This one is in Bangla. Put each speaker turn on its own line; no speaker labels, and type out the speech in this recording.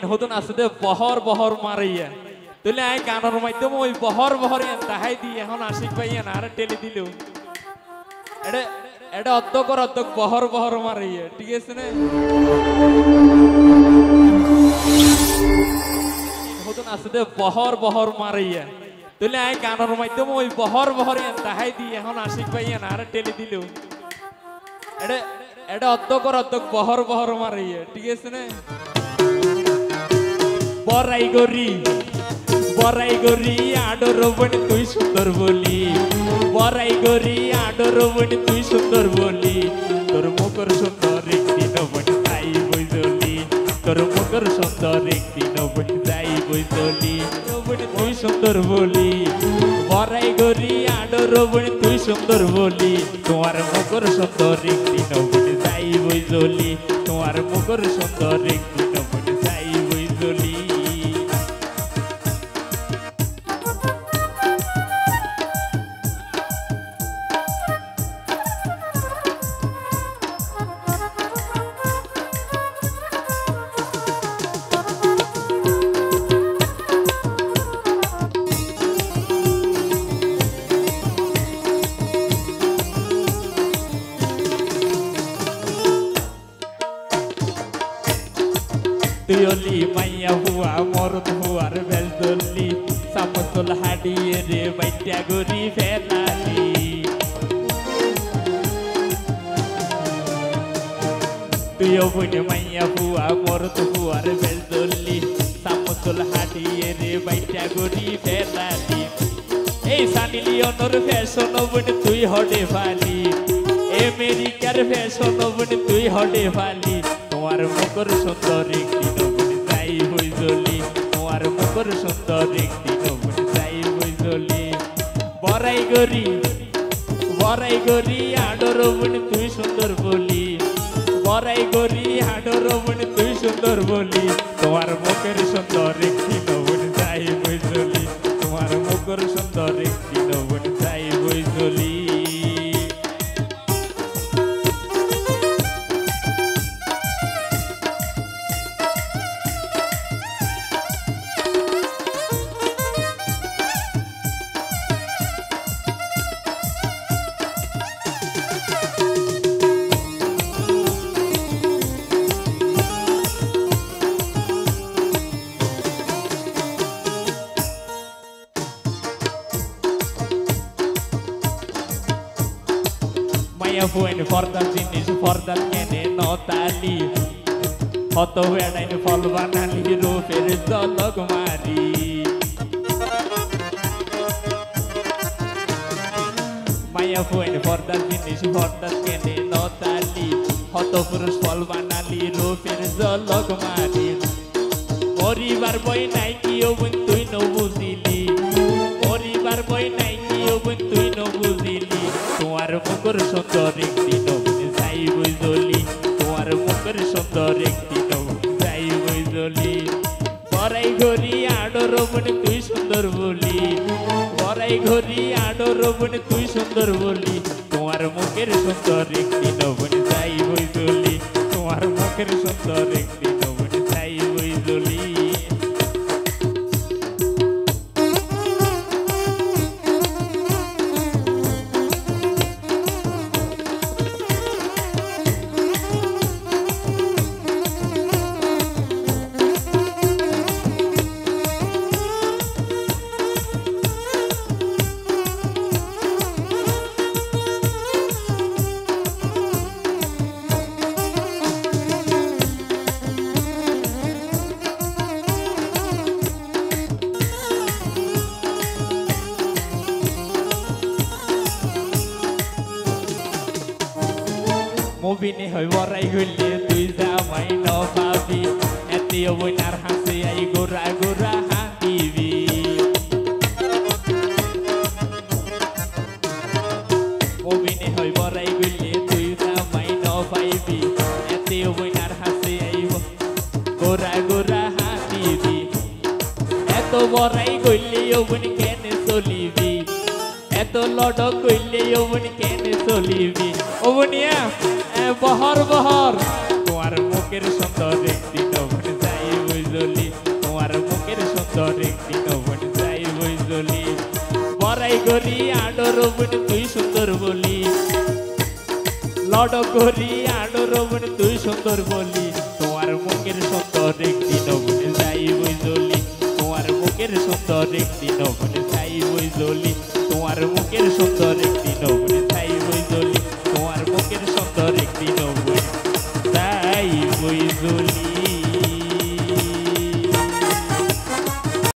হতুন আসতে বহর বহর মারাইয়া তুলে আই গানের মাধ্যমে ওই বহর বহর তাহাই দিয়ে এখন আশিক ভাইয়া না আর টেলি দিল এটা এটা অর্ধক বহর বহর মারাইয়া ঠিক আছে না হতুন আসতে বহর বহর মারাইয়া তুলে আই গানের মাধ্যমে ওই বহর বহর তাহাই দিয়ে এখন আশিক ভাইয়া না আর টেলি দিল এটা এটা অর্ধক বহর বহর মারাইয়া ঠিক আছে না বড়াই গরি আডর বনি তুই সুন্দর বলি বড়াই গরি আডর বনি তুই সুন্দর বলি তোর মুখর সুন্দর একদিন বনি তাই বইজলি তোর মুখর সুন্দর একদিন বনি তাই বইজলি বনি তুই সুন্দর বলি বড়াই গরি আডর বনি তুই সুন্দর বলি তোমার মুখর সুন্দর একদিন বনি তাই বইজলি তোমার মুখর সুন্দর একদিন বনি তাই বইজলি তুইলি মাইয়া হুয়া মরদ হুয়ার বেল দলি সামতল হাডিয়ে রে বাইটা গরি ফেলালি তুইও বইনে মাইয়া হুয়া মরদ হুয়ার বেল দলি সামতল হাডিয়ে রে বাইটা গরি ফেলালি এই সানি লিওনর ফ্যাশন বইনে তুই হডে ফালি আমেরিকার ফ্যাশন বইনে তুই হডে ফালি তোমার মুখর সুন্দর একদিন বনি যাই বইজলি তোমার মুখর সুন্দর একদিন বনি যাই বইজলি বড়াই গরি আডর বনি তুই সুন্দর বলি বড়াই গরি আডর বনি তুই সুন্দর বলি তোমার মুখের সুন্দর একদিন বনি যাই বইজলি তোমার মুখর সুন্দর একদিন বনি যাই বইজলি ফুয়েন ফর্দার জিনিস ফর্দার কেনে নতালি হত বেড়াইন ফল বানালি রূপের জলক মারি মায়া ফুয়েন ফর্দার জিনিস ফর্দার কেনে নতালি হত পুরুষ ফল বানালি রূপের জলক মারি পরিবার বই নাই কি বোন তুই ন বুঝিলি পরিবার বই নাই কি বোন তুই ন বুঝিলি তোমার মুখর সুন্দর একদিন যাই বইজলি তোমার মুখর সুন্দর একদিন যাই বইজলি বড়াই ঘড়ি আডর বনে তুই সুন্দর বলি বড়াই ঘড়ি আডর বনে তুই সুন্দর বলি তোমার মুখের সুন্দর একদিন বনে যাই বইজলি তোমার মুখের সুন্দর একদিন বনে যাই বইজলি মুবিনে হই বড়াই গইলে তুই জামাই ন পাবি এতিও বইনার হাসি আই গোরা গোরা হাঁটিবি মুবিনে হই বড়াই গইলে তুই জামাই ন পাইবি এতিও বইনার হাসি আই গোরা গোরা হাঁটিবি এত বড়াই গইলে ওবনি কেনে চলিবি এত লডক কইলে ওবনি কেনে চলিবি ওবনিয়া বহর বহর তোমার মুখের সুন্দর একদিন বনে যাই বইজলি করি আডর বোন তুই সুন্দর বলি লড় করি আডর বোন তুই সুন্দর বলি তোমার মুখের সুন্দর একটি নবী